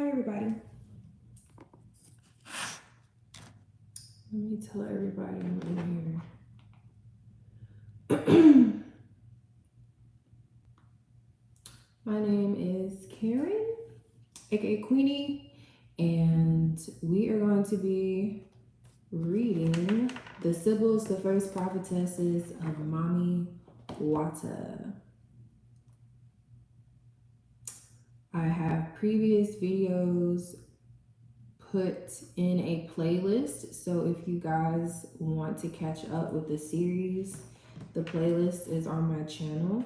Hi, everybody. Let me tell everybody I'm in here. My name is Karen, aka Kweenie, and we are going to be reading the Sybil's, the First Prophetesses of Mami Wata. I have previous videos put in a playlist, so if you guys want to catch up with the series, the playlist is on my channel,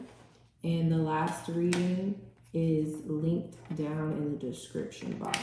and the last reading is linked down in the description box.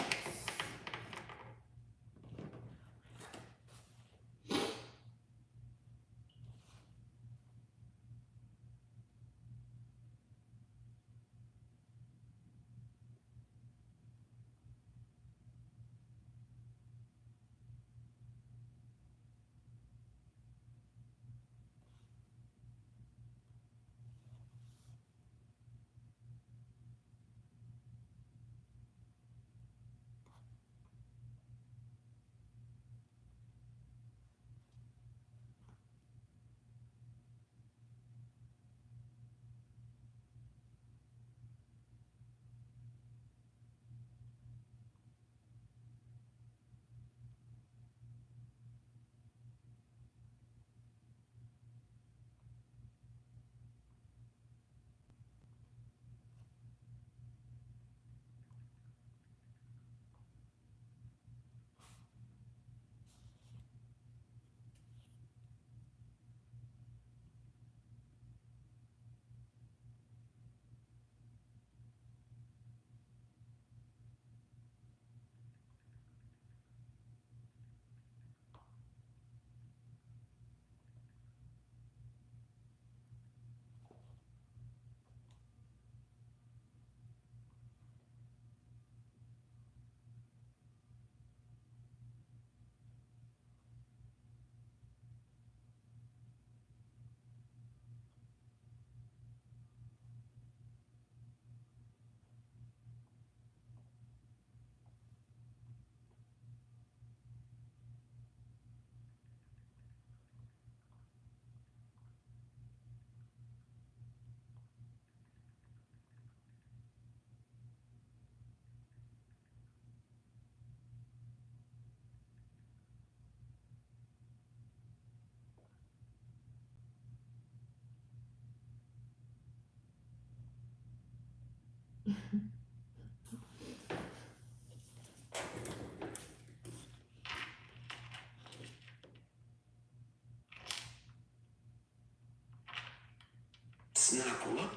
Snapple.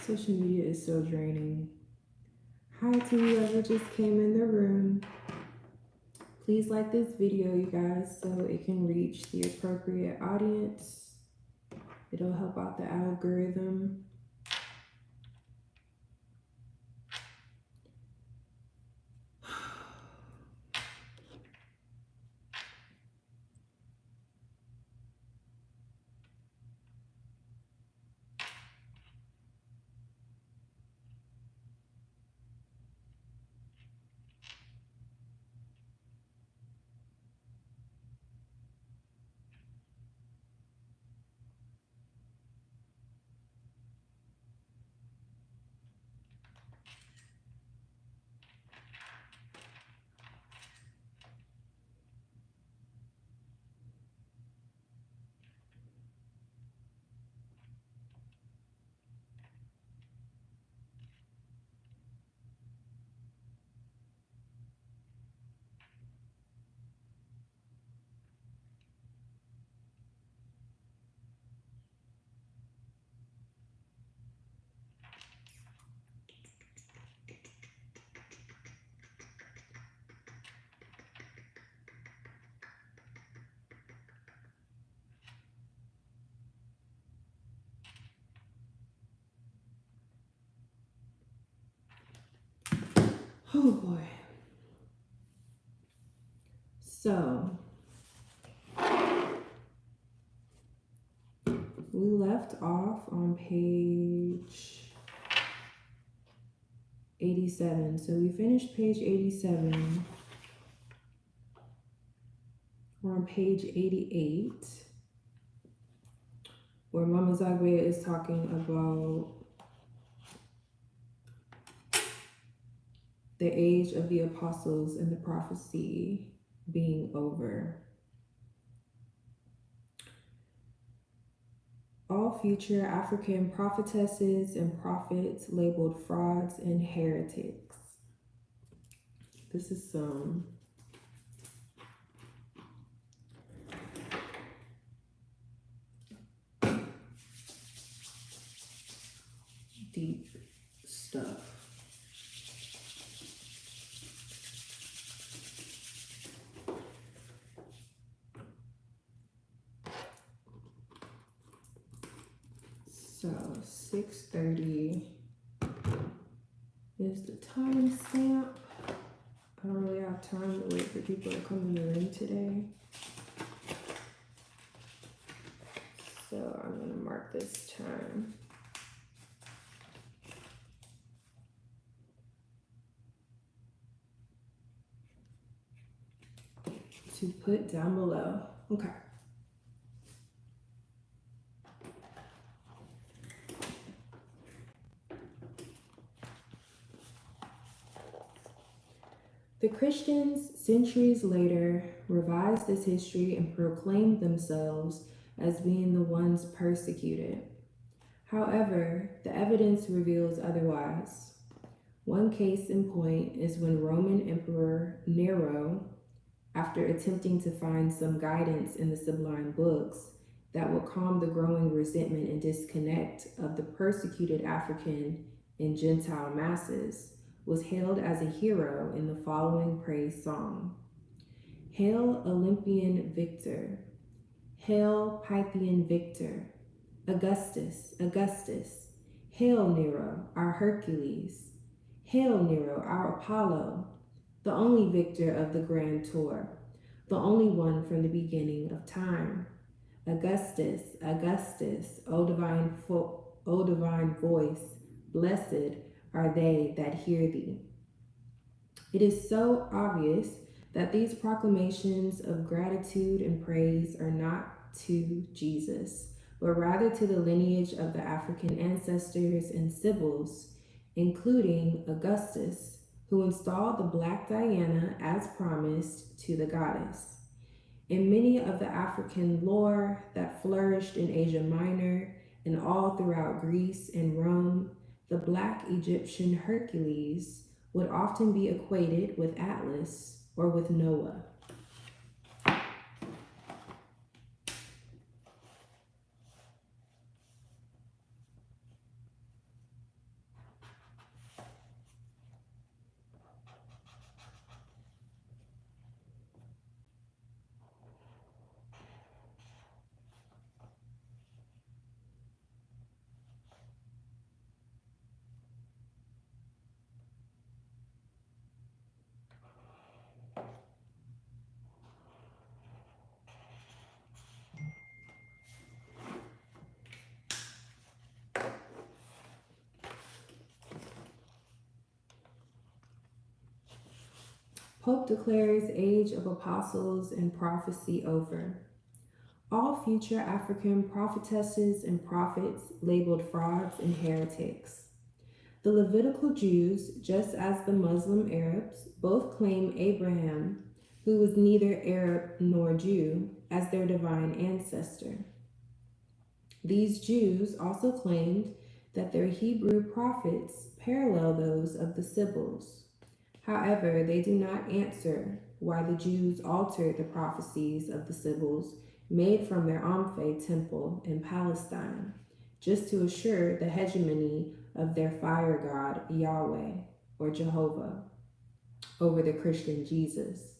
Social media is so draining. Hi to whoever just came in the room. Please like this video, you guys, so it can reach the appropriate audience. It'll help out the algorithm. Oh boy. So we left off on page 87. So we finished page 87. We're on page 88, where Mama Zagwe is talking about the age of the apostles and the prophecy being over. All future African prophetesses and prophets labeled frauds and heretics. This is some deep stuff. So 6:30 is the timestamp. I don't really have time to wait for people to come in the room today. So I'm going to mark this time. To put down below. Okay. The Christians, centuries later, revised this history and proclaimed themselves as being the ones persecuted. However, the evidence reveals otherwise. One case in point is when Roman Emperor Nero, after attempting to find some guidance in the sublime books that would calm the growing resentment and disconnect of the persecuted African and Gentile masses, was hailed as a hero in the following praise song. Hail Olympian victor, hail Pythian victor, Augustus, Augustus, hail Nero, our Hercules, hail Nero, our Apollo, the only victor of the grand tour, the only one from the beginning of time. Augustus, Augustus, O divine voice, blessed are they that hear thee. It is so obvious that these proclamations of gratitude and praise are not to Jesus, but rather to the lineage of the African ancestors and Sybil's, including Augustus, who installed the Black Diana as promised to the goddess. In many of the African lore that flourished in Asia Minor and all throughout Greece and Rome, the Black Egyptian Hercules would often be equated with Atlas or with Noah. Pope declares age of apostles and prophecy over. All future African prophetesses and prophets labeled frauds and heretics. The Levitical Jews, just as the Muslim Arabs, both claim Abraham, who was neither Arab nor Jew, as their divine ancestor. These Jews also claimed that their Hebrew prophets parallel those of the Sybil's. However, they do not answer why the Jews altered the prophecies of the Sybil's made from their Amphi temple in Palestine, just to assure the hegemony of their fire god Yahweh or Jehovah over the Christian Jesus.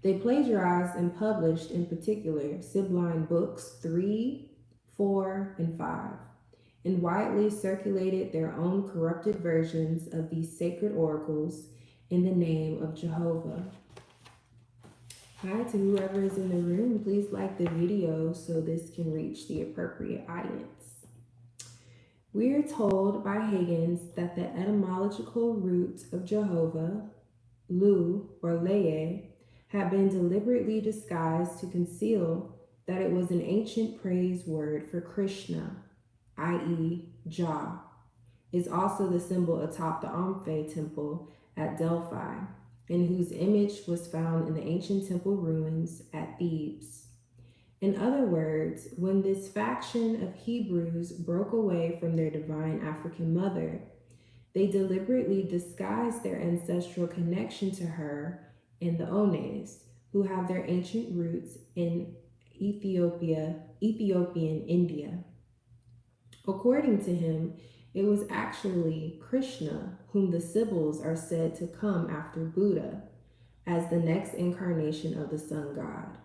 They plagiarized and published in particular Sibylline books 3, 4, and 5, and widely circulated their own corrupted versions of these sacred oracles in the name of Jehovah. Hi to whoever is in the room. Please like the video so this can reach the appropriate audience. We are told by Higgins that the etymological root of Jehovah, Lu or Leye, had been deliberately disguised to conceal that it was an ancient praise word for Krishna, i.e., Jah, is also the symbol atop the Amphi temple at Delphi, and whose image was found in the ancient temple ruins at Thebes. In other words, when this faction of Hebrews broke away from their divine African mother, they deliberately disguised their ancestral connection to her in the Ones, who have their ancient roots in Ethiopian India. According to him, it was actually Krishna whom the Sybil's are said to come after Buddha as the next incarnation of the sun god.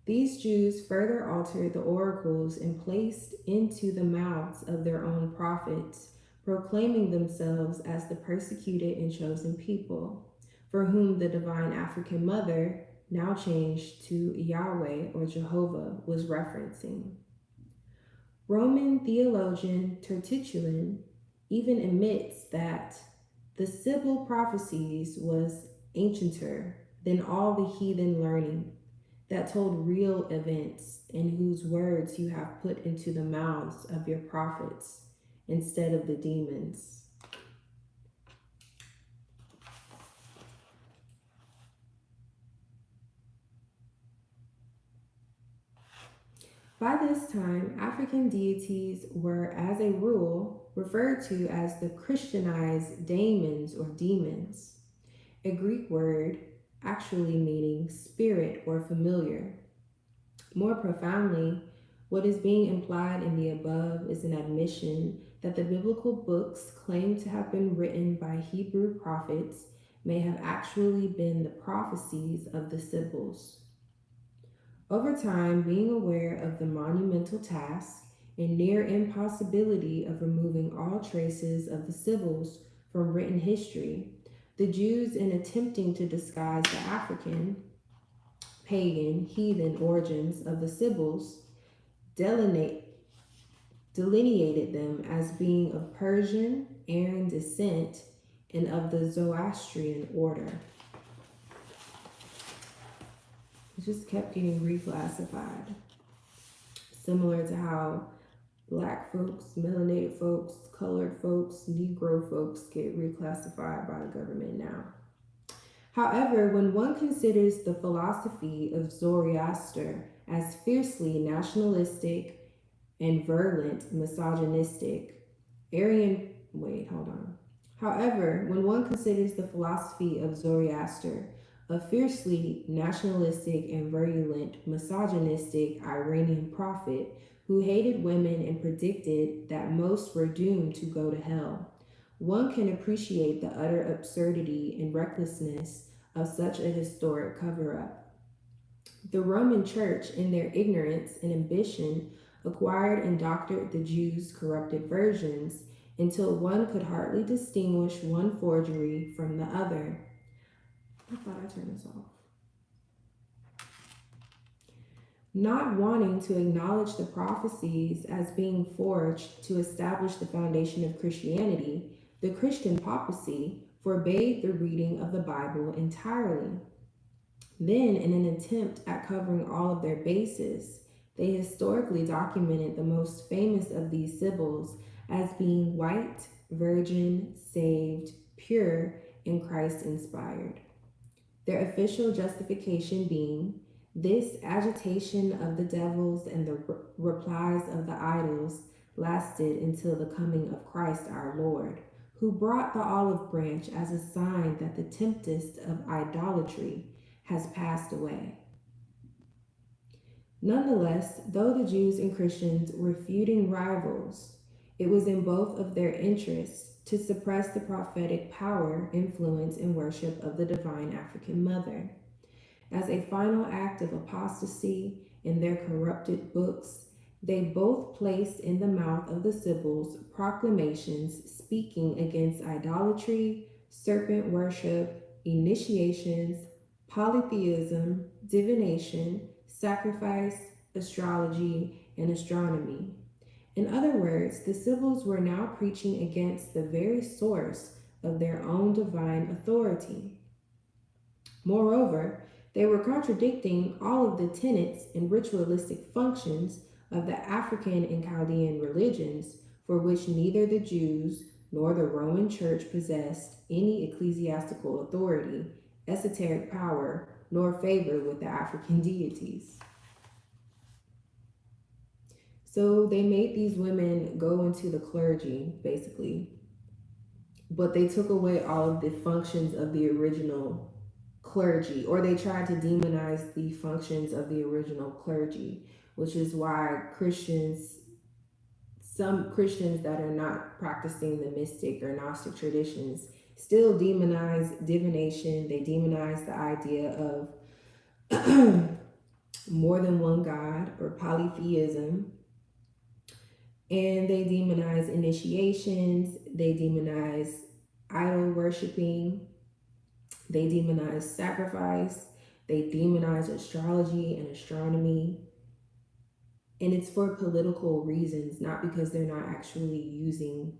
These Jews further altered the oracles and placed into the mouths of their own prophets, proclaiming themselves as the persecuted and chosen people, for whom the divine African mother, now changed to Yahweh or Jehovah, was referencing. Roman theologian Tertullian even admits that the Sybil prophecies was ancienter than all the heathen learning that told real events and whose words you have put into the mouths of your prophets instead of the demons. By this time, African deities were, as a rule, referred to as the Christianized daemons or demons, a Greek word actually meaning spirit or familiar. More profoundly, what is being implied in the above is an admission that the biblical books claimed to have been written by Hebrew prophets may have actually been the prophecies of the Sybil's. Over time, being aware of the monumental task and near impossibility of removing all traces of the Sybil's from written history, the Jews, in attempting to disguise the African, pagan, heathen origins of the Sybil's, delineated them as being of Persian, Aryan descent and of the Zoroastrian order. It just kept getting reclassified, similar to how Black folks, melanated folks, colored folks, Negro folks get reclassified by the government now. However, when one considers the philosophy of Zoroaster as fiercely nationalistic and virulent misogynistic, However, when one considers the philosophy of Zoroaster a fiercely nationalistic and virulent misogynistic Iranian prophet who hated women and predicted that most were doomed to go to hell, one can appreciate the utter absurdity and recklessness of such a historic cover-up. The Roman Church, in their ignorance and ambition, acquired and doctored the Jews' corrupted versions until one could hardly distinguish one forgery from the other. I thought I turned this off. Not wanting to acknowledge the prophecies as being forged to establish the foundation of Christianity, the Christian papacy forbade the reading of the Bible entirely. Then, in an attempt at covering all of their bases, they historically documented the most famous of these Sybil's as being white, virgin, saved, pure, and Christ-inspired. Their official justification being, this agitation of the devils and the replies of the idols lasted until the coming of Christ our Lord, who brought the olive branch as a sign that the tempest of idolatry has passed away. Nonetheless, though the Jews and Christians were feuding rivals, it was in both of their interests to suppress the prophetic power, influence, and worship of the divine African mother. As a final act of apostasy in their corrupted books, They both placed in the mouth of the Sibyls proclamations speaking against idolatry, serpent worship, initiations, polytheism, divination, sacrifice, astrology, and astronomy. In other words, the Sibyls were now preaching against the very source of their own divine authority. Moreover, they were contradicting all of the tenets and ritualistic functions of the African and Chaldean religions, for which neither the Jews nor the Roman Church possessed any ecclesiastical authority, esoteric power, nor favor with the African deities. So they made these women go into the clergy, basically, but they took away all of the functions of the original clergy, or they tried to demonize the functions of the original clergy, which is why some Christians that are not practicing the mystic or Gnostic traditions, still demonize divination. They demonize the idea of more than one God or polytheism, and they demonize initiations, they demonize idol worshiping, they demonize sacrifice, they demonize astrology and astronomy. And it's for political reasons, not because they're not actually using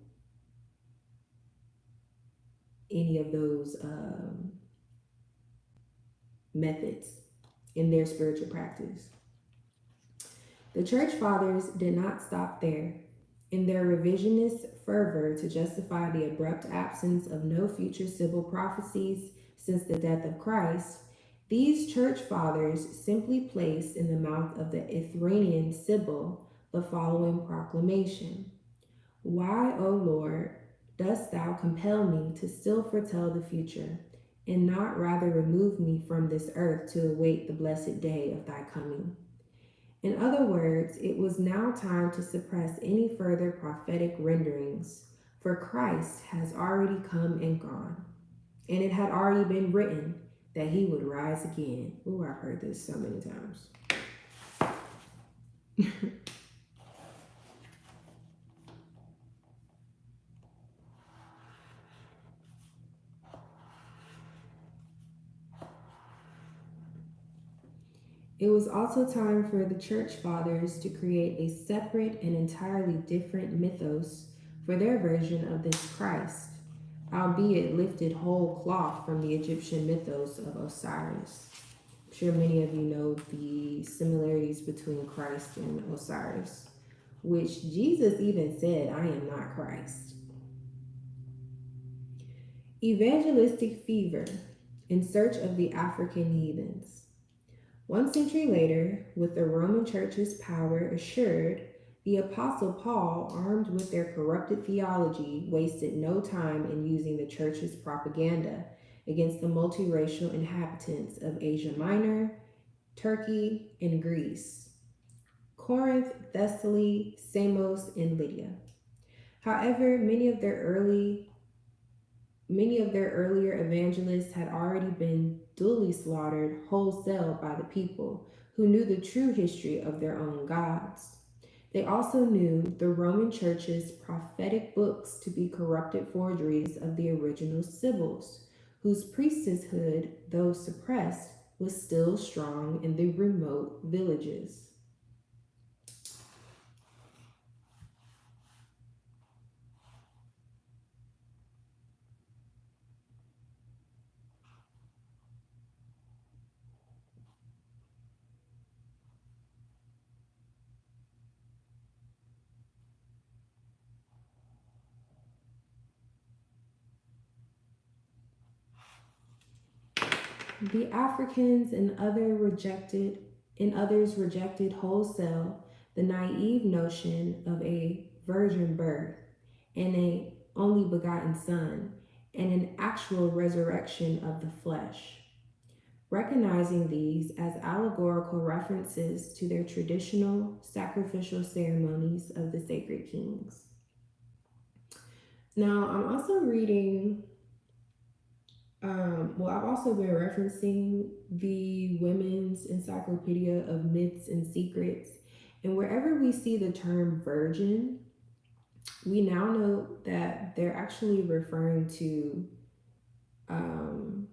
any of those methods in their spiritual practice. The church fathers did not stop there. In their revisionist fervor to justify the abrupt absence of no future Sybil prophecies since the death of Christ, these church fathers simply placed in the mouth of the Ithraean Sybil the following proclamation: Why, O Lord, dost thou compel me to still foretell the future, and not rather remove me from this earth to await the blessed day of thy coming? In other words, it was now time to suppress any further prophetic renderings, for Christ has already come and gone, and it had already been written that he would rise again. Ooh, I've heard this so many times. It was also time for the church fathers to create a separate and entirely different mythos for their version of this Christ, albeit lifted whole cloth from the Egyptian mythos of Osiris. I'm sure many of you know the similarities between Christ and Osiris, which Jesus even said, I am not Christ. Evangelistic fever in search of the African heathens. 1 century later, with the Roman Church's power assured, the Apostle Paul, armed with their corrupted theology, wasted no time in using the Church's propaganda against the multiracial inhabitants of Asia Minor, Turkey, and Greece, Corinth, Thessaly, Samos, and Lydia. However, many of their earlier evangelists had already been duly slaughtered wholesale by the people, who knew the true history of their own gods. They also knew the Roman Church's prophetic books to be corrupted forgeries of the original Sibyls, whose priestesshood, though suppressed, was still strong in the remote villages. The Africans and others rejected wholesale the naive notion of a virgin birth and a only begotten son and an actual resurrection of the flesh, recognizing these as allegorical references to their traditional sacrificial ceremonies of the sacred kings. Now, I'm also reading I've also been referencing the Women's Encyclopedia of Myths and Secrets, And wherever we see the term virgin, we now know that they're actually referring to um,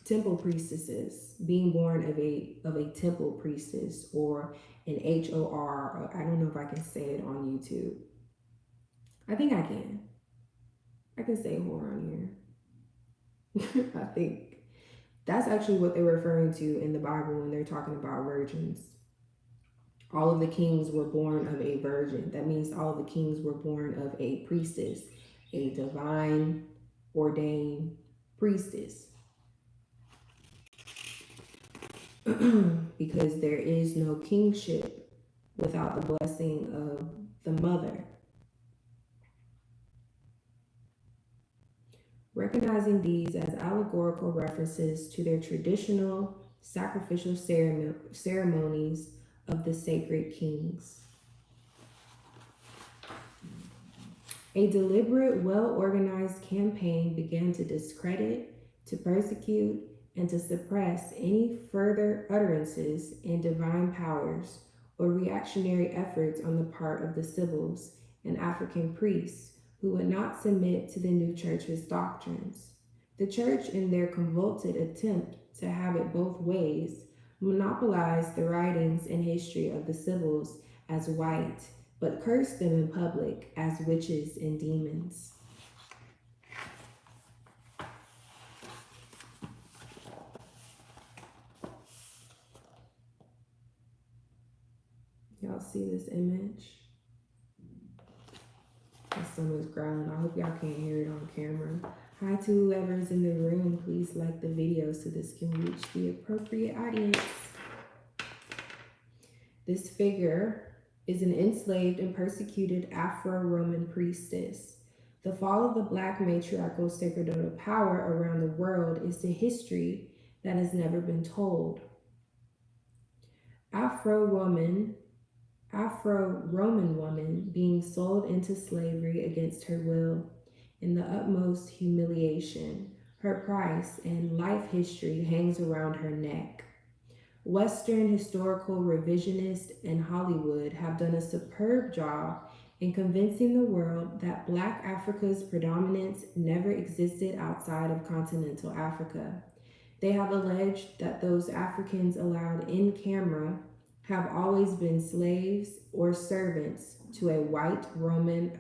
temple priestesses, being born of a temple priestess, or an HOR. I don't know if I can say it on YouTube. I think I can. I can say whore on here. I think that's actually what they're referring to in the Bible when they're talking about virgins. All of the kings were born of a virgin. That means all of the kings were born of a priestess, a divine ordained priestess. Because there is no kingship without the blessing of the mother. Recognizing these as allegorical references to their traditional sacrificial ceremonies of the sacred kings. A deliberate, well-organized campaign began to discredit, to persecute, and to suppress any further utterances in divine powers or reactionary efforts on the part of the Sybils and African priests who would not submit to the new church's doctrines. The church, in their convoluted attempt to have it both ways, monopolized the writings and history of the Sybils as white, but cursed them in public as witches and demons. Y'all see this image? My stomach's growling. I hope y'all can't hear it on camera. Hi to whoever's in the room. Please like the video so this can reach the appropriate audience. This figure is an enslaved and persecuted Afro-Roman priestess. The fall of the Black matriarchal sacerdotal power around the world is a history that has never been told. Afro-Roman woman being sold into slavery against her will in the utmost humiliation. Her price and life history hangs around her neck. Western historical revisionists and Hollywood have done a superb job in convincing the world that Black Africa's predominance never existed outside of continental Africa. They have alleged that those Africans allowed in camera have always been slaves or servants to a white Roman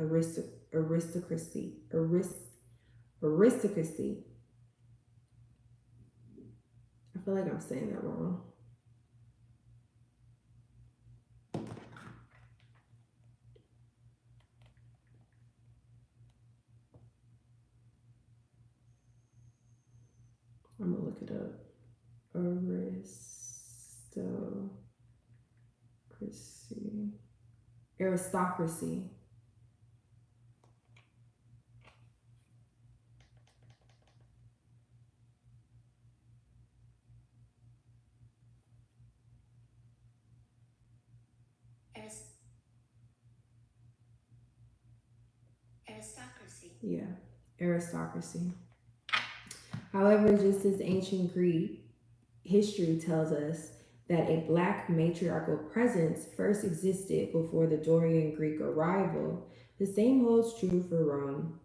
aristocracy. I feel like I'm saying that wrong. I'm gonna look it up. Aristocracy. Aristocracy. Yeah, aristocracy. However, just as ancient Greek history tells us that a Black matriarchal presence first existed before the Dorian Greek arrival, the same holds true for Rome.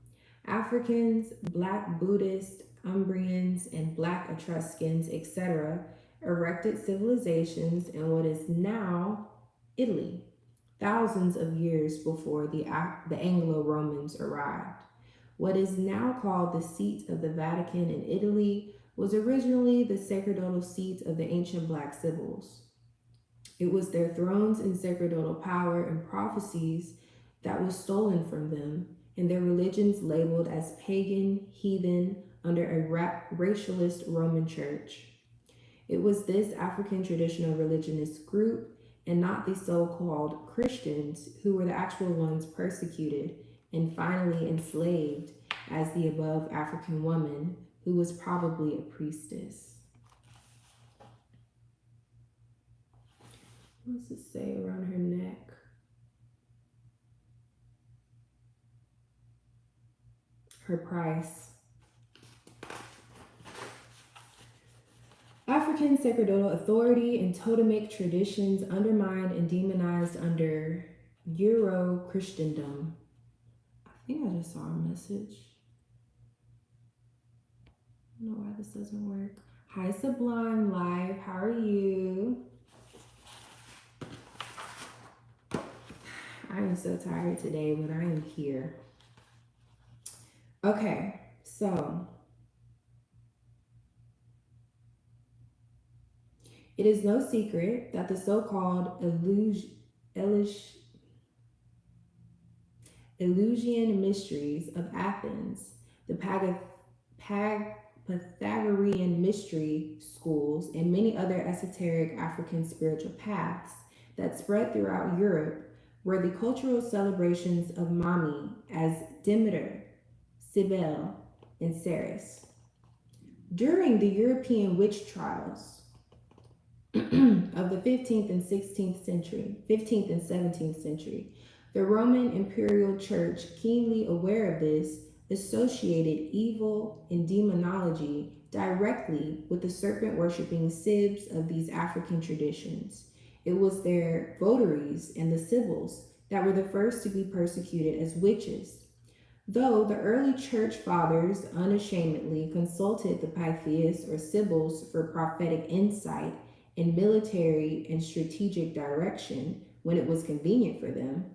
Africans, Black Buddhists, Umbrians, and Black Etruscans, etc., erected civilizations in what is now Italy, thousands of years before the Anglo-Romans arrived. What is now called the seat of the Vatican in Italy was originally the sacerdotal seat of the ancient Black Sybils. It was their thrones and sacerdotal power and prophecies that was stolen from them, and their religions labeled as pagan, heathen, under a racialist Roman church. It was this African traditional religionist group, and not the so-called Christians, who were the actual ones persecuted and finally enslaved as the above African woman, who was probably a priestess. What does it say around her neck? Her price. African sacerdotal authority and totemic traditions undermined and demonized under Euro Christendom. I think I just saw a message. I don't know why this doesn't work. Hi, Sublime Live. How are you? I am so tired today, but I am here. Okay, so it is no secret that the so-called Eleusinian mysteries of Athens, the Pythagorean mystery schools, and many other esoteric African spiritual paths that spread throughout Europe were the cultural celebrations of Mami as Demeter, Sybil, and Ceres. During the European witch trials of the 15th and 16th century, 15th and 17th century, the Roman Imperial Church, keenly aware of this, associated evil and demonology directly with the serpent-worshipping Sibs of these African traditions. It was their votaries and the Sybils that were the first to be persecuted as witches. Though the early church fathers unashamedly consulted the Pythias or Sibyls for prophetic insight and military and strategic direction when it was convenient for them,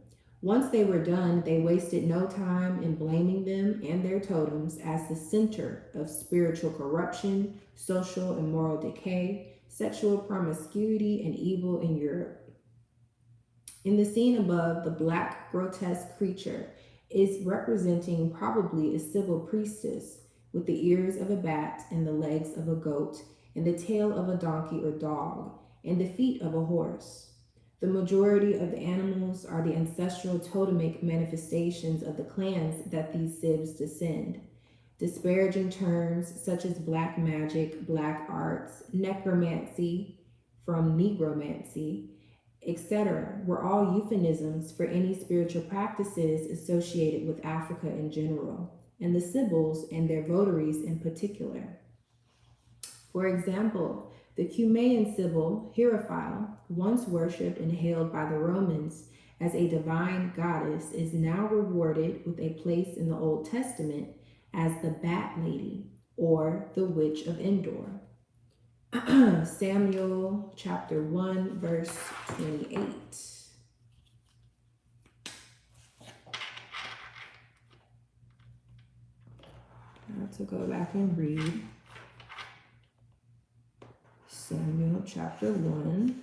once they were done, they wasted no time in blaming them and their totems as the center of spiritual corruption, social and moral decay, sexual promiscuity, and evil in Europe. In the scene above, the black grotesque creature is representing probably a Sybil priestess with the ears of a bat and the legs of a goat and the tail of a donkey or dog and the feet of a horse. The majority of the animals are the ancestral totemic manifestations of the clans that these Sibs descend. Disparaging terms such as black magic, black arts, necromancy from negromancy, etc., were all euphemisms for any spiritual practices associated with Africa in general, and the Sibyls and their votaries in particular. For example, the Cumaean Sybil, Hierophile, once worshipped and hailed by the Romans as a divine goddess, is now rewarded with a place in the Old Testament as the Bat Lady or the Witch of Endor. Samuel chapter 1, verse 28. I have to go back and read Samuel chapter 1,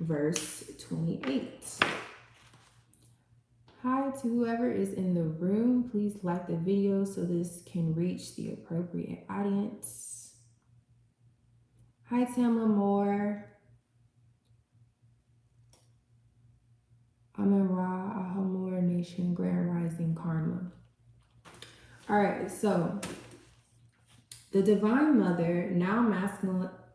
verse 28. Hi to whoever is in the room. Please like the video so this can reach the appropriate audience. Hi, Tamla Moore. Amen Ra, Ahamor Nation, Grand Rising Karma. All right, so the Divine Mother, now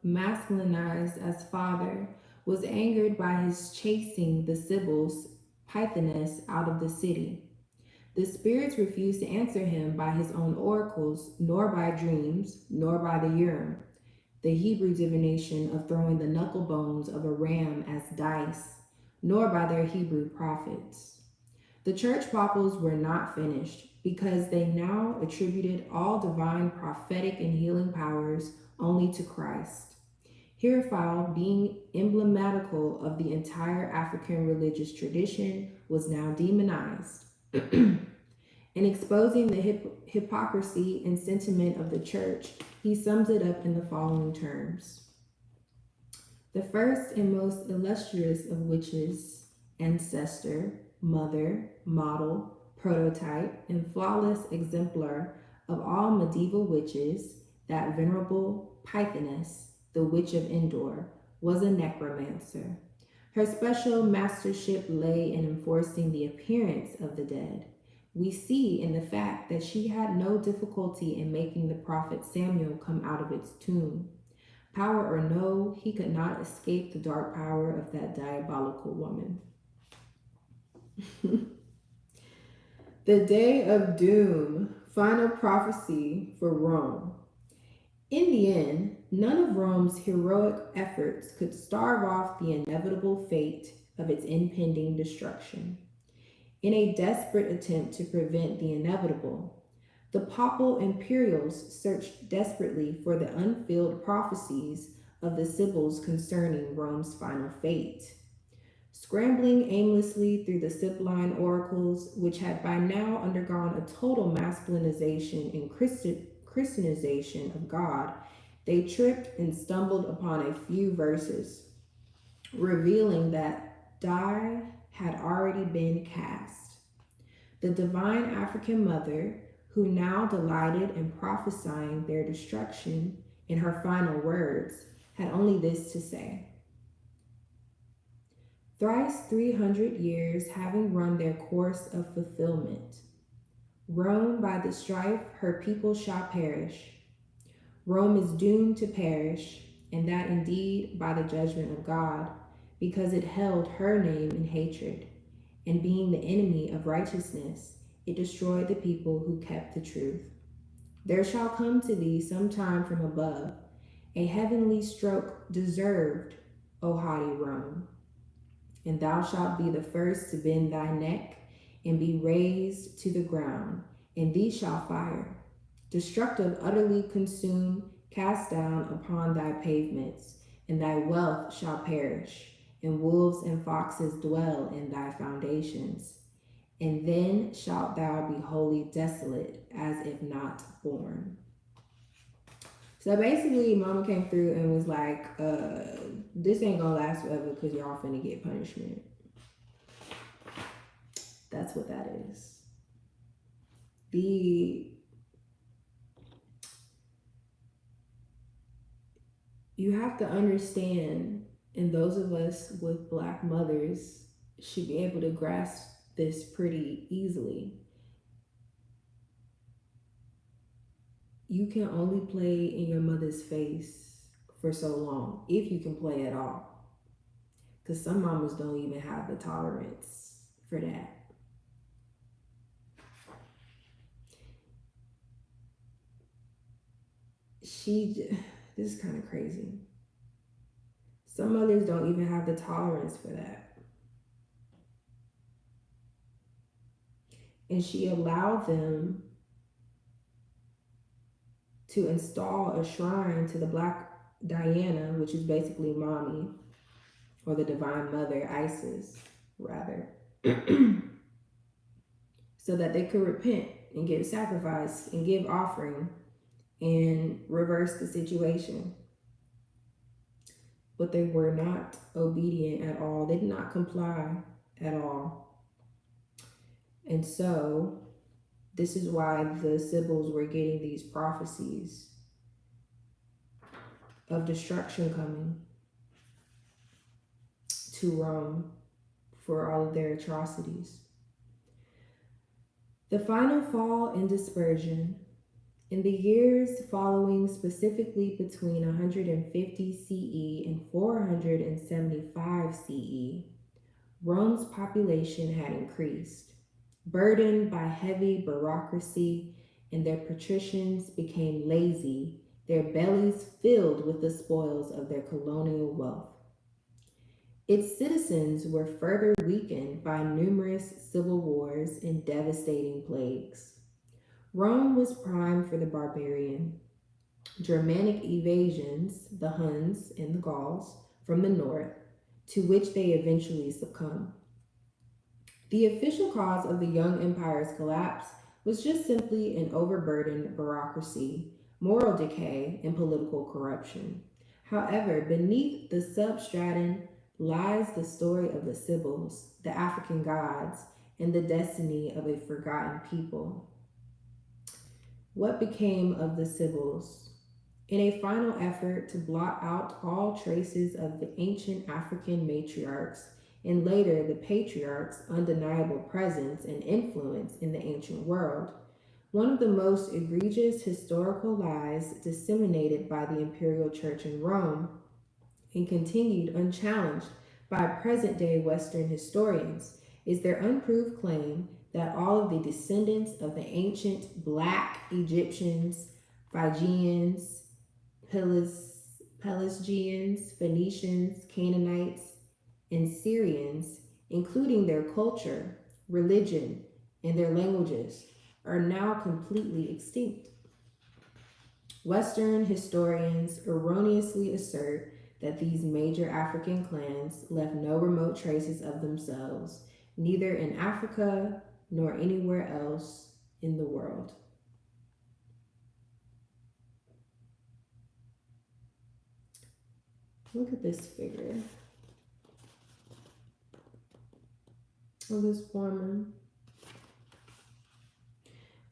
masculinized as Father, was angered by his chasing the Sibyls, Pythoness, out of the city. The spirits refused to answer him by his own oracles, nor by dreams, nor by the Urim, the Hebrew divination of throwing the knuckle bones of a ram as dice, nor by their Hebrew prophets. The church fathers were not finished because they now attributed all divine prophetic and healing powers only to Christ. Hierophile, being emblematical of the entire African religious tradition, was now demonized. In exposing the hypocrisy and sentiment of the church, he sums it up in the following terms. The first and most illustrious of witches, ancestor, mother, model, prototype, and flawless exemplar of all medieval witches, that venerable Pythoness, the Witch of Endor, was a necromancer. Her special mastership lay in enforcing the appearance of the dead. We see in the fact that she had no difficulty in making the prophet Samuel come out of its tomb. Power or no, he could not escape the dark power of that diabolical woman. The day of doom, final prophecy for Rome. In the end, None of Rome's heroic efforts could starve off the inevitable fate of its impending destruction. In a desperate attempt to prevent the inevitable, the papal imperials searched desperately for the unfilled prophecies of the Sibyls concerning Rome's final fate. Scrambling aimlessly through the Sibylline oracles, which had by now undergone a total masculinization and Christianization of God, they tripped and stumbled upon a few verses, revealing that die had already been cast. The divine African mother, who now delighted in prophesying their destruction in her final words, had only this to say: thrice 300 years having run their course of fulfillment, Rome by the strife her people shall perish. Rome is doomed to perish, and that indeed by the judgment of God, because it held her name in hatred, and being the enemy of righteousness, it destroyed the people who kept the truth. There shall come to thee some time from above, a heavenly stroke deserved, O haughty Rome, and thou shalt be the first to bend thy neck and be razed to the ground, and thee shall fire, destructive, utterly consume, cast down upon thy pavements, and thy wealth shall perish, and wolves and foxes dwell in thy foundations. And then shalt thou be wholly desolate, as if not born. So basically, Mama came through and was like, this ain't gonna last forever because y'all finna get punishment. That's what that is. You have to understand, and those of us with Black mothers should be able to grasp this pretty easily. You can only play in your mother's face for so long, if you can play at all. Because some mamas don't even have the tolerance for that. This is kind of crazy. Some mothers don't even have the tolerance for that. And she allowed them to install a shrine to the Black Diana, which is basically mommy, or the divine mother, Isis, rather, so that they could repent and give sacrifice and give offering and reverse the situation. But they were not obedient at all. They did not comply at all. And so this is why the Sibyls were getting these prophecies of destruction coming to Rome for all of their atrocities. The final fall and dispersion. In the years following, specifically between 150 CE and 475 CE, Rome's population had increased. Burdened by heavy bureaucracy, and their patricians became lazy, their bellies filled with the spoils of their colonial wealth. Its citizens were further weakened by numerous civil wars and devastating plagues. Rome was primed for the barbarian. Germanic invasions, the Huns and the Gauls, from the north, to which they eventually succumbed. The official cause of the young empire's collapse was just simply an overburdened bureaucracy, moral decay, and political corruption. However, beneath the substratum lies the story of the Sibyls, the African gods, and the destiny of a forgotten people. What became of the Sibyls? In a final effort to blot out all traces of the ancient African matriarchs and later the patriarchs' undeniable presence and influence in the ancient world, one of the most egregious historical lies disseminated by the imperial church in Rome and continued unchallenged by present-day Western historians is their unproved claim that all of the descendants of the ancient Black Egyptians, Phrygians, Pelasgians, Phoenicians, Canaanites, and Syrians, including their culture, religion, and their languages, are now completely extinct. Western historians erroneously assert that these major African clans left no remote traces of themselves, neither in Africa nor anywhere else in the world. Look at this figure of this woman.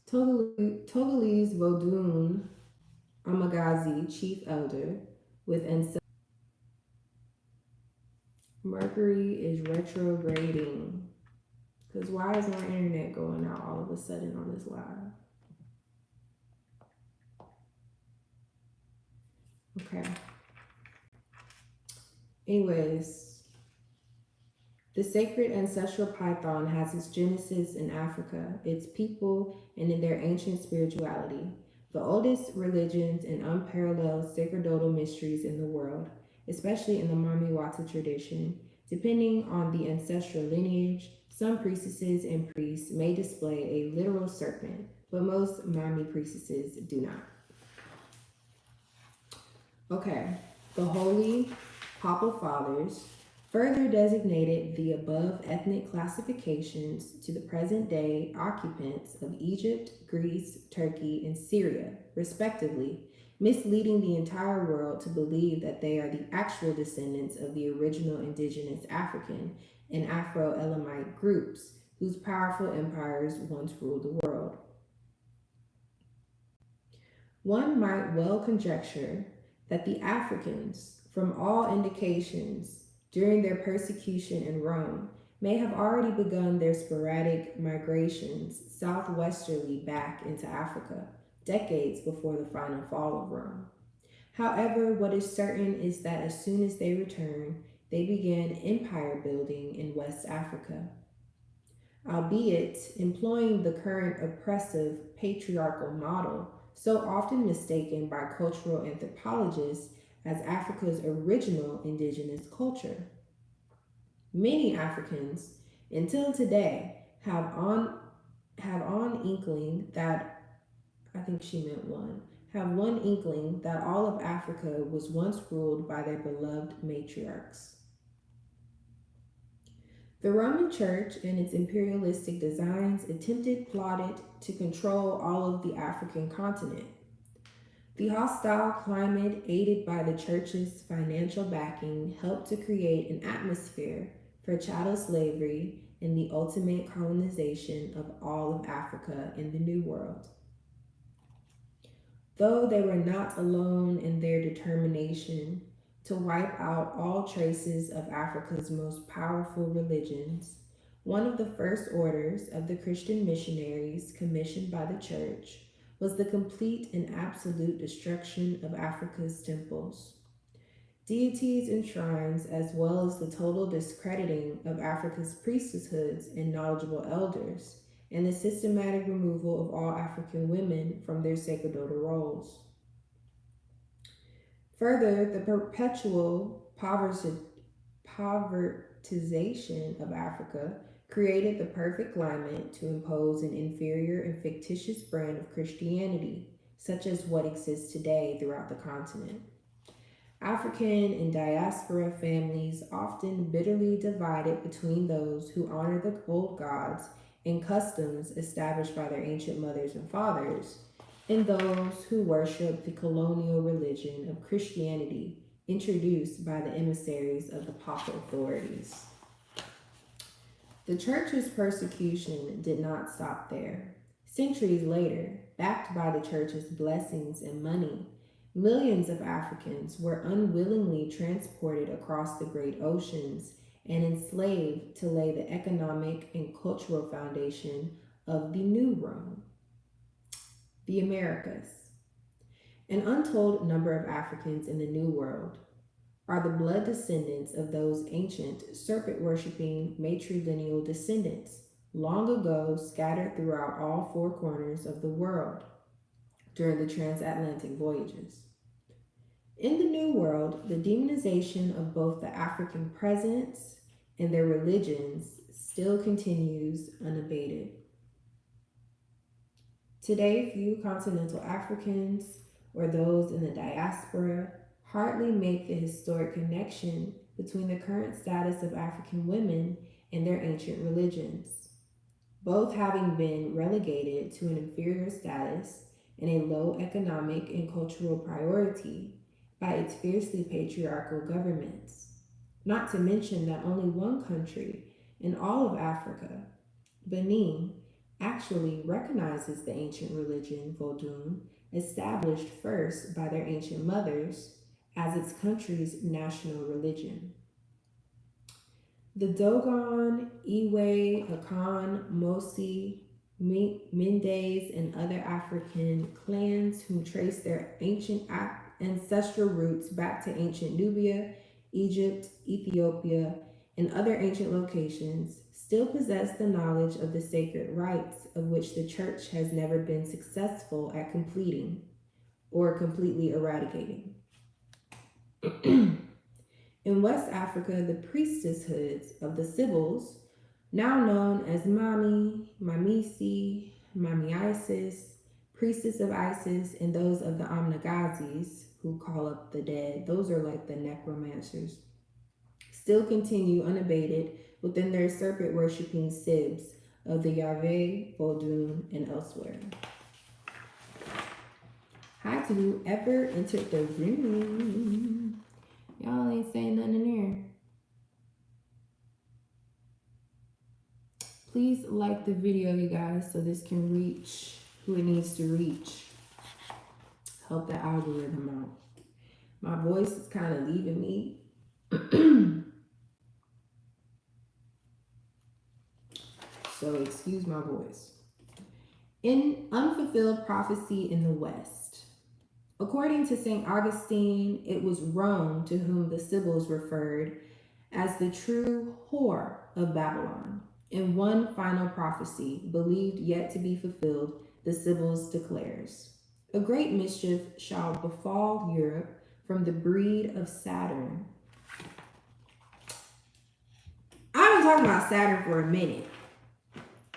Togolese Vodun Amagazi, chief elder, with ancestors. Mercury is retrograding. Because why is my internet going out all of a sudden on this live? Okay. Anyways, the sacred ancestral python has its genesis in Africa, its people, and in their ancient spirituality. The oldest religions and unparalleled sacerdotal mysteries in the world, especially in the Mami Wata tradition. Depending on the ancestral lineage, some priestesses and priests may display a literal serpent, but most Mami priestesses do not. Okay, the Holy Papal Fathers further designated the above ethnic classifications to the present day occupants of Egypt, Greece, Turkey, and Syria, respectively, misleading the entire world to believe that they are the actual descendants of the original indigenous African and Afro-Elamite groups whose powerful empires once ruled the world. One might well conjecture that the Africans, from all indications, during their persecution in Rome, may have already begun their sporadic migrations southwesterly back into Africa, decades before the final fall of Rome. However, what is certain is that as soon as they returned, they began empire building in West Africa, albeit employing the current oppressive patriarchal model so often mistaken by cultural anthropologists as Africa's original indigenous culture. Many Africans, until today, have on inkling that I think she meant one have one inkling that all of Africa was once ruled by their beloved matriarchs. The Roman Church and its imperialistic designs plotted to control all of the African continent. The hostile climate, aided by the church's financial backing, helped to create an atmosphere for chattel slavery and the ultimate colonization of all of Africa in the New World. Though they were not alone in their determination to wipe out all traces of Africa's most powerful religions, one of the first orders of the Christian missionaries commissioned by the church was the complete and absolute destruction of Africa's temples, deities, and shrines, as well as the total discrediting of Africa's priesthoods and knowledgeable elders, and the systematic removal of all African women from their sacerdotal roles. Further, the perpetual povertization of Africa created the perfect climate to impose an inferior and fictitious brand of Christianity, such as what exists today throughout the continent. African and diaspora families often bitterly divided between those who honor the old gods and customs established by their ancient mothers and fathers, and those who worship the colonial religion of Christianity introduced by the emissaries of the papal authorities. The church's persecution did not stop there. Centuries later, backed by the church's blessings and money, millions of Africans were unwillingly transported across the great oceans and enslaved to lay the economic and cultural foundation of the New Rome, the Americas. An untold number of Africans in the New World are the blood descendants of those ancient serpent-worshipping matrilineal descendants, long ago scattered throughout all four corners of the world during the transatlantic voyages. In the New World, the demonization of both the African presence and their religions still continues unabated. Today, few continental Africans or those in the diaspora hardly make the historic connection between the current status of African women and their ancient religions, both having been relegated to an inferior status and a low economic and cultural priority by its fiercely patriarchal governments. Not to mention that only one country in all of Africa, Benin, actually recognizes the ancient religion Vodun, established first by their ancient mothers, as its country's national religion. The Dogon, Iwe, Akan, Mosi, Mendes, and other African clans who trace their ancient ancestral roots back to ancient Nubia, Egypt, Ethiopia, and other ancient locations still possess the knowledge of the sacred rites of which the church has never been successful at completing or completely eradicating. In West Africa, the priestesshoods of the Sybils, now known as Mami, Mamisi, Mami Isis, priestess of Isis, and those of the Amnagazis, who call up the dead, those are like the necromancers, still continue unabated within their serpent worshipping Sibs of the Yahweh, Vodun, and elsewhere. Had whoever entered the room. Y'all ain't saying nothing in here. Please like the video, you guys, so this can reach who it needs to reach. Help the algorithm out. My voice is kind of leaving me. So excuse my voice. In unfulfilled prophecy in the West. According to St. Augustine, it was Rome to whom the Sybil's referred as the true whore of Babylon. In one final prophecy, believed yet to be fulfilled, the Sybil's declares, "A great mischief shall befall Europe from the breed of Saturn." I've been talking about Saturn for a minute.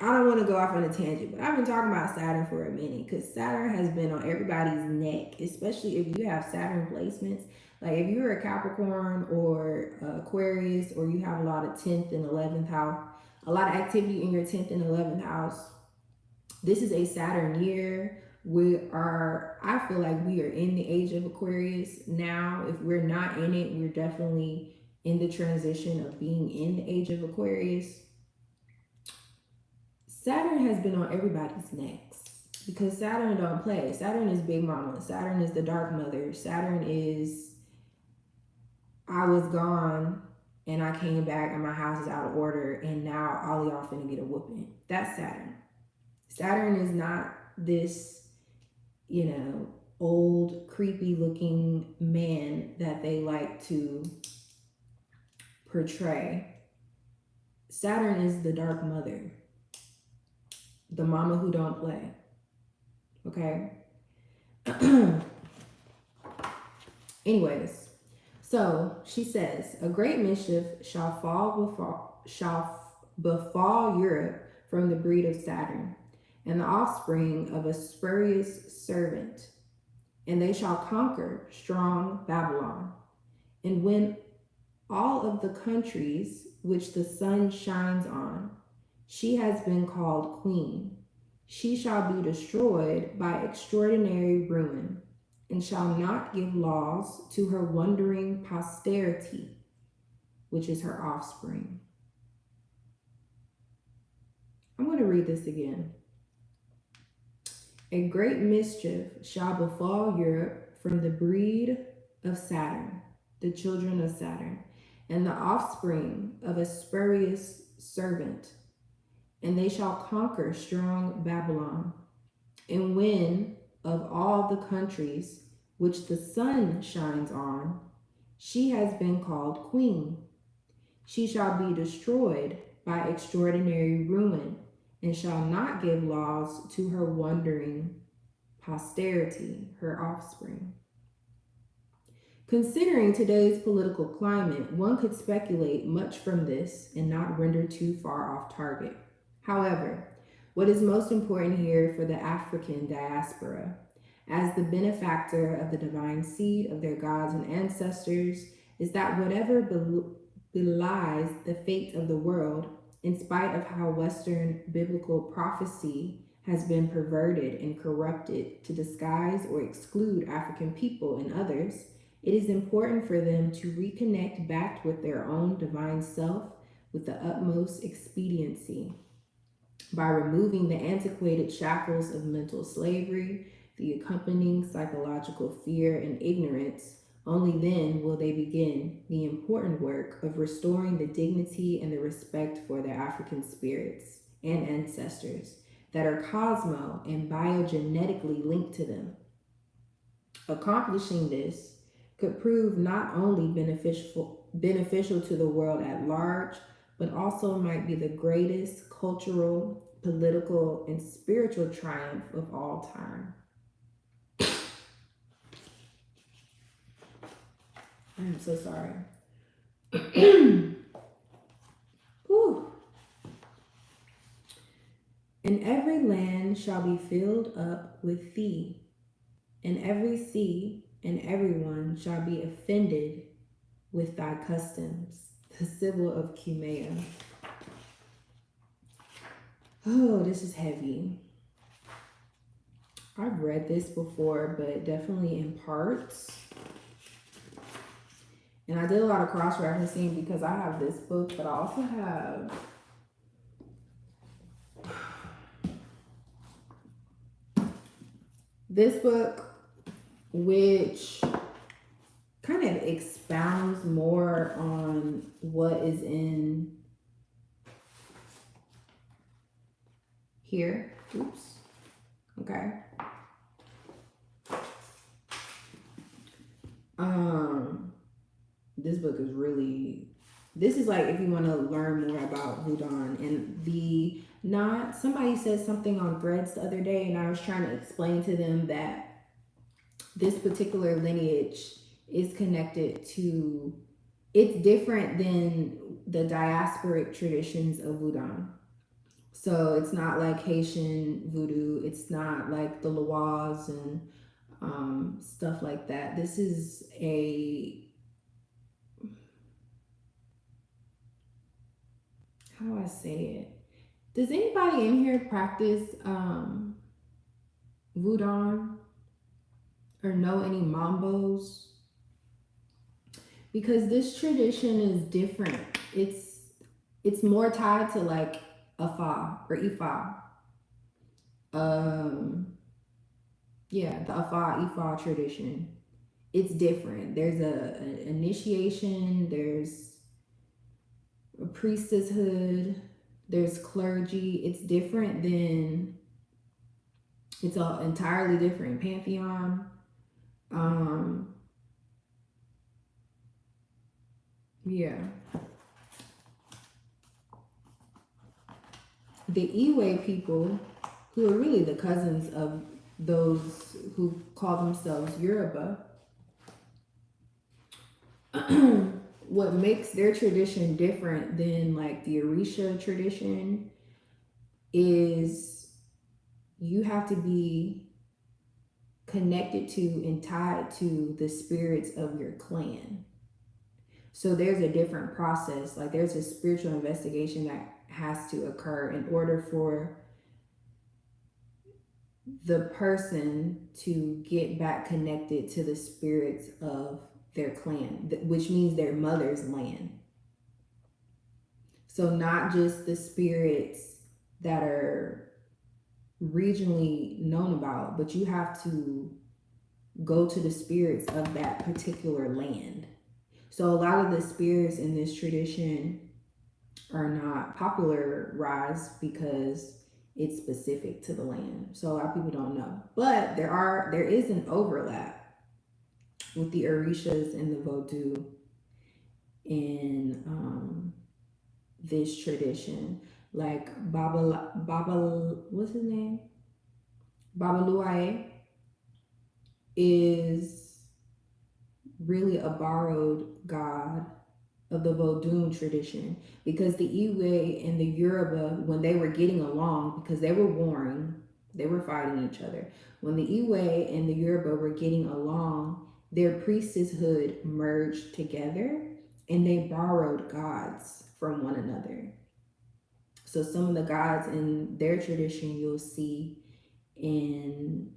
I don't want to go off on a tangent, but I've been talking about Saturn for a minute because Saturn has been on everybody's neck, especially if you have Saturn placements. Like if you're a Capricorn or Aquarius, or you have a lot of 10th and 11th house, a lot of activity in your 10th and 11th house, this is a Saturn year. I feel like we are in the age of Aquarius now. If we're not in it, we're definitely in the transition of being in the age of Aquarius. Saturn has been on everybody's necks because Saturn don't play. Saturn is Big Mama. Saturn is the Dark Mother. Saturn is, I was gone and I came back and my house is out of order and now all y'all finna get a whooping. That's Saturn. Saturn is not this, old, creepy looking man that they like to portray. Saturn is the Dark Mother. The mama who don't play. Okay? Anyways, so she says, "A great mischief shall befall Europe from the breed of Saturn, and the offspring of a spurious servant, and they shall conquer strong Babylon, and win all of the countries which the sun shines on. She has been called Queen. She shall be destroyed by extraordinary ruin, and shall not give laws to her wondering posterity, which is her offspring." I'm going to read this again. "A great mischief shall befall Europe from the breed of Saturn, the children of Saturn, and the offspring of a spurious servant, and they shall conquer strong Babylon, and win of all the countries which the sun shines on. She has been called Queen. She shall be destroyed by extraordinary ruin, and shall not give laws to her wondering posterity," her offspring. Considering today's political climate, one could speculate much from this and not render too far off target. However, what is most important here for the African diaspora, as the benefactor of the divine seed of their gods and ancestors, is that whatever belies the fate of the world, in spite of how Western biblical prophecy has been perverted and corrupted to disguise or exclude African people and others, it is important for them to reconnect back with their own divine self with the utmost expediency by removing the antiquated shackles of mental slavery, the accompanying psychological fear and ignorance. Only then will they begin the important work of restoring the dignity and the respect for their African spirits and ancestors that are cosmo and biogenetically linked to them. Accomplishing this could prove not only beneficial to the world at large, but also might be the greatest cultural, political, and spiritual triumph of all time. I am so sorry. Whew. And every land shall be filled up with thee, and every sea and everyone shall be offended with thy customs. The Sybil of Cumea. Oh, this is heavy. I've read this before, but definitely in parts. And I did a lot of cross-referencing because I have this book, but I also have this book, which kind of expounds more on what is in here. Oops. Okay. This book is really, this is like if you want to learn more about Wudan and somebody said something on Threads the other day, and I was trying to explain to them that this particular lineage is connected to, it's different than the diasporic traditions of Wudan. So it's not like Haitian voodoo, it's not like the Loas and stuff like that. This is how do I say it? Does anybody in here practice Wudan or know any Mambos? Because this tradition is different. It's more tied to like Afa or Ifa. Yeah, the Ifa tradition. It's different. There's an initiation, there's a priestesshood, there's clergy. It's different than, it's an entirely different pantheon. Yeah. The Iwe people, who are really the cousins of those who call themselves Yoruba, what makes their tradition different than like the Orisha tradition is you have to be connected to and tied to the spirits of your clan. So there's a different process. Like there's a spiritual investigation that has to occur in order for the person to get back connected to the spirits of their clan, which means their mother's land. So not just the spirits that are regionally known about, but you have to go to the spirits of that particular land. So a lot of the spirits in this tradition are not popularized because it's specific to the land. So a lot of people don't know. But there is an overlap with the Orishas and the Vodou in this tradition. Like what's his name? Babaluaye is really a borrowed god of the Vodun tradition, because the Iwe and the Yoruba, when they were getting along, because they were warring, they were fighting each other. When the Iwe and the Yoruba were getting along, their priesthood merged together and they borrowed gods from one another. So some of the gods in their tradition you'll see in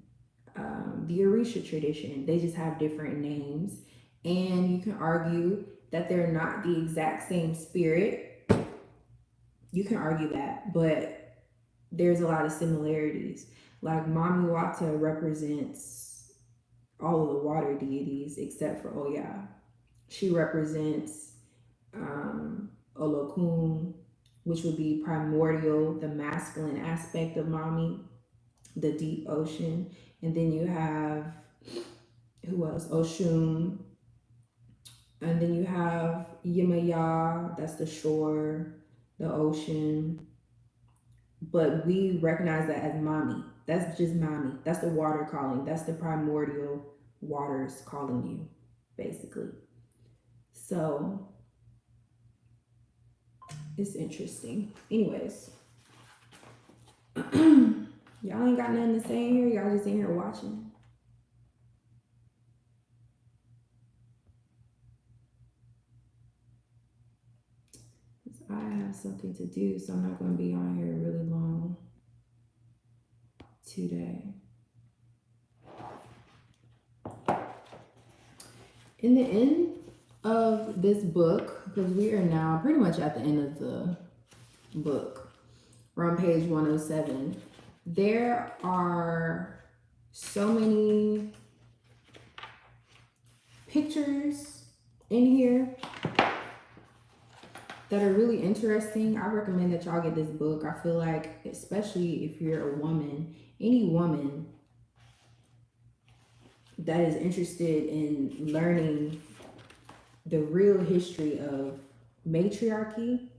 the Orisha tradition. They just have different names. And you can argue that they're not the exact same spirit. You can argue that, but there's a lot of similarities. Like Mami Wata represents all of the water deities except for Oya. She represents Olokun, which would be primordial, the masculine aspect of Mami, the deep ocean. And then you have, who else? Oshun. And then you have Yemaya, that's the shore, the ocean. But we recognize that as Mami. That's just Mami. That's the water calling. That's the primordial waters calling you, basically. So it's interesting. Anyways, y'all ain't got nothing to say in here. Y'all just in here watching. I have something to do, so I'm not going to be on here really long today. In the end of this book, because we are now pretty much at the end of the book, we're on page 107. There are so many pictures in here that are really interesting. I recommend that y'all get this book. I feel like, especially if you're a woman, any woman that is interested in learning the real history of matriarchy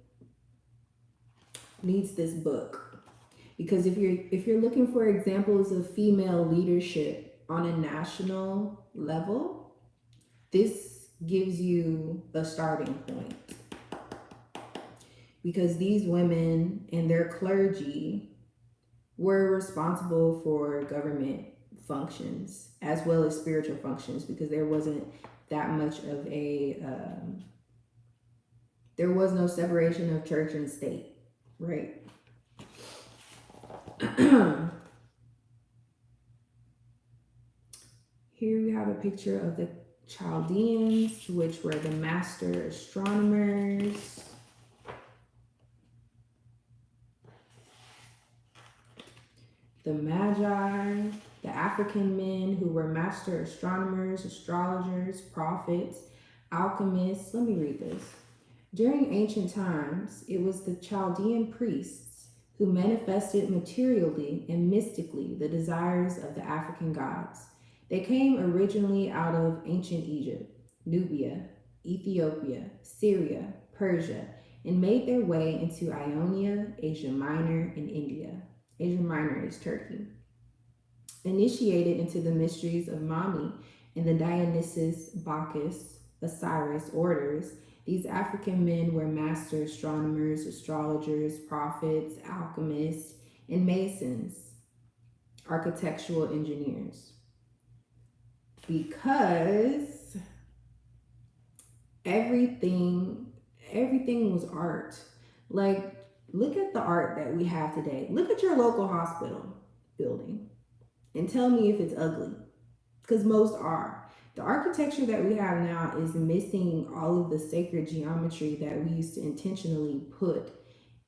needs this book. Because if you're looking for examples of female leadership on a national level, this gives you a starting point. Because these women and their clergy were responsible for government functions as well as spiritual functions, because there wasn't that much of a there was no separation of church and state, right? Here we have a picture of the Chaldeans, which were the master astronomers. The Magi, the African men who were master astronomers, astrologers, prophets, alchemists. Let me read this. During ancient times, it was the Chaldean priests who manifested materially and mystically the desires of the African gods. They came originally out of ancient Egypt, Nubia, Ethiopia, Syria, Persia, and made their way into Ionia, Asia Minor, and India. Asia Minor is Turkey. Initiated into the mysteries of Mami and the Dionysus, Bacchus, Osiris orders, these African men were master astronomers, astrologers, prophets, alchemists, and masons, architectural engineers. Because everything was art. Like, look at the art that we have today. Look at your local hospital building and tell me if it's ugly, because most are. The architecture that we have now is missing all of the sacred geometry that we used to intentionally put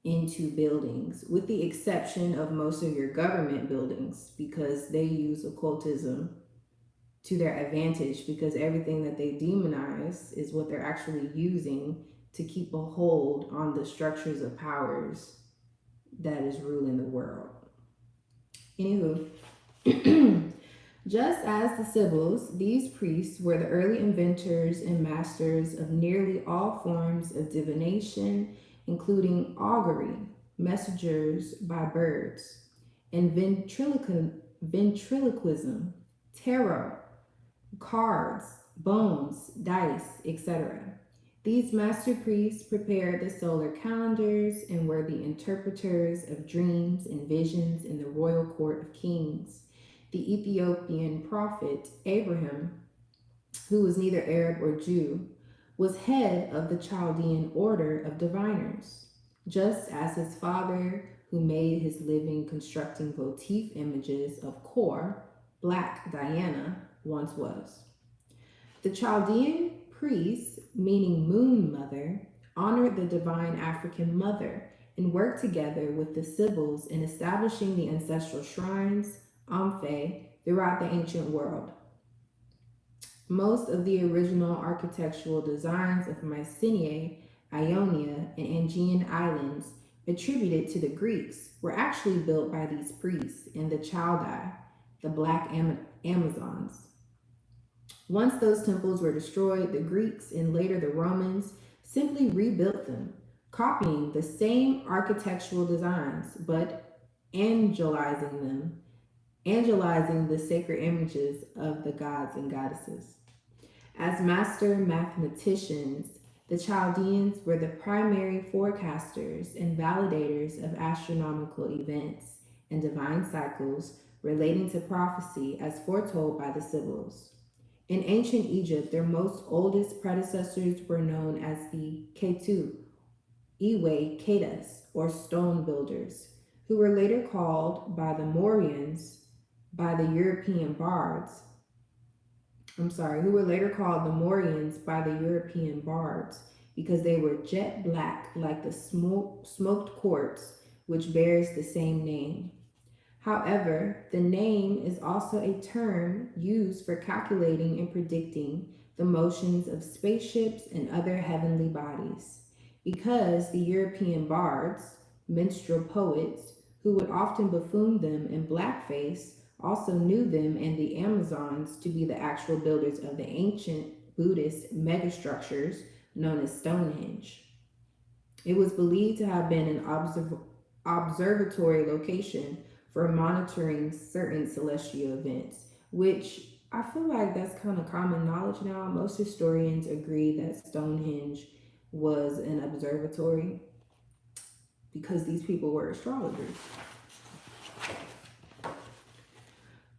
into buildings, with the exception of most of your government buildings, because they use occultism to their advantage, because everything that they demonize is what they're actually using to keep a hold on the structures of powers that is ruling the world. Anywho, just as the Sybils, these priests were the early inventors and masters of nearly all forms of divination, including augury, messengers by birds, and ventriloquism, tarot, cards, bones, dice, etc. These master priests prepared the solar calendars and were the interpreters of dreams and visions in the royal court of kings. The Ethiopian prophet Abraham, who was neither Arab or Jew, was head of the Chaldean order of diviners, just as his father, who made his living constructing votive images of Kor, Black Diana, once was. The Chaldean priests, meaning Moon Mother, honored the divine African mother and worked together with the Sybil's in establishing the ancestral shrines, Amphe, throughout the ancient world. Most of the original architectural designs of Mycenae, Ionia, and Aegean islands attributed to the Greeks were actually built by these priests in the Chaldai, the Black Amazons. Once those temples were destroyed, the Greeks and later the Romans simply rebuilt them, copying the same architectural designs but angelizing the sacred images of the gods and goddesses. As master mathematicians, the Chaldeans were the primary forecasters and validators of astronomical events and divine cycles relating to prophecy as foretold by the Sybil's. In ancient Egypt, their most oldest predecessors were known as the Ketu, Iwe Kedas, or stone builders, who were later called by the Morians by the European bards. Who were later called the Morians by the European bards because they were jet black like the smoked quartz, which bears the same name. However, the name is also a term used for calculating and predicting the motions of spaceships and other heavenly bodies, because the European bards, minstrel poets, who would often buffoon them in blackface, also knew them and the Amazons to be the actual builders of the ancient Buddhist megastructures known as Stonehenge. It was believed to have been an observatory location for monitoring certain celestial events, which I feel like that's kind of common knowledge now. Most historians agree that Stonehenge was an observatory because these people were astrologers.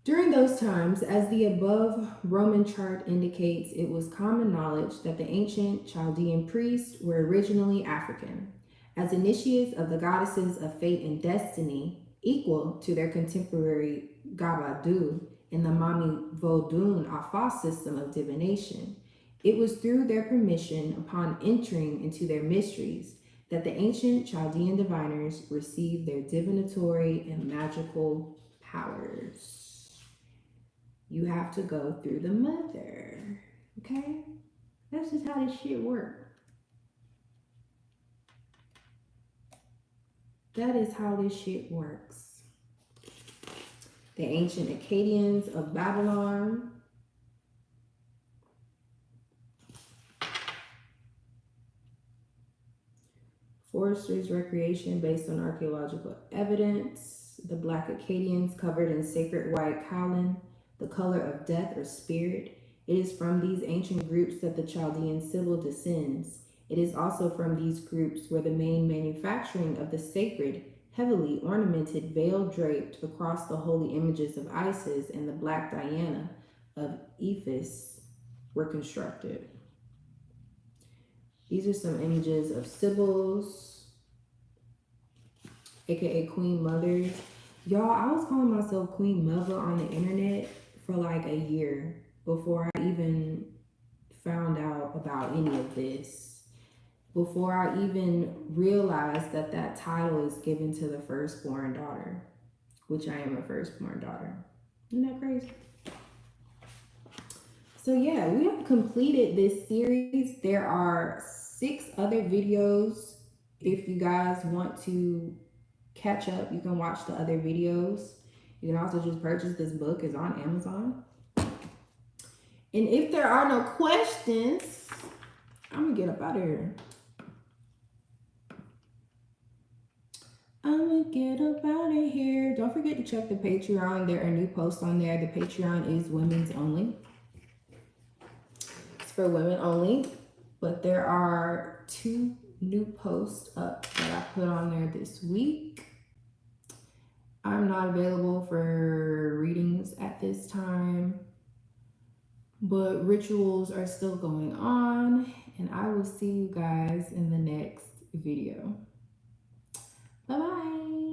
During those times, as the above Roman chart indicates, it was common knowledge that the ancient Chaldean priests were originally African, as initiates of the goddesses of fate and destiny, equal to their contemporary Gabadu in the Mami Vodun Afa system of divination. It was through their permission upon entering into their mysteries that the ancient Chaldean diviners received their divinatory and magical powers. You have to go through the mother, okay? That's just how this shit works. That is how this shit works. The ancient Akkadians of Babylon. Foresters' recreation based on archaeological evidence. The Black Akkadians covered in sacred white kaolin, the color of death or spirit. It is from these ancient groups that the Chaldean Sybil descends. It is also from these groups where the main manufacturing of the sacred, heavily ornamented veil draped across the holy images of Isis and the Black Diana of Ephes were constructed. These are some images of Sybil's, aka Queen Mothers. Y'all, I was calling myself Queen Mother on the internet for like a year before I even found out about any of this. Before I even realized that that title is given to the firstborn daughter, which I am a firstborn daughter. Isn't that crazy? So yeah, we have completed this series. There are 6 other videos. If you guys want to catch up, you can watch the other videos. You can also just purchase this book. It's on Amazon. And if there are no questions, I'm gonna get up out of here. Don't forget to check the Patreon. There are new posts on there. The Patreon is women's only. for women only, but there are 2 new posts up that I put on there this week. I'm not available for readings at this time, but rituals are still going on, and I will see you guys in the next video. Bye bye.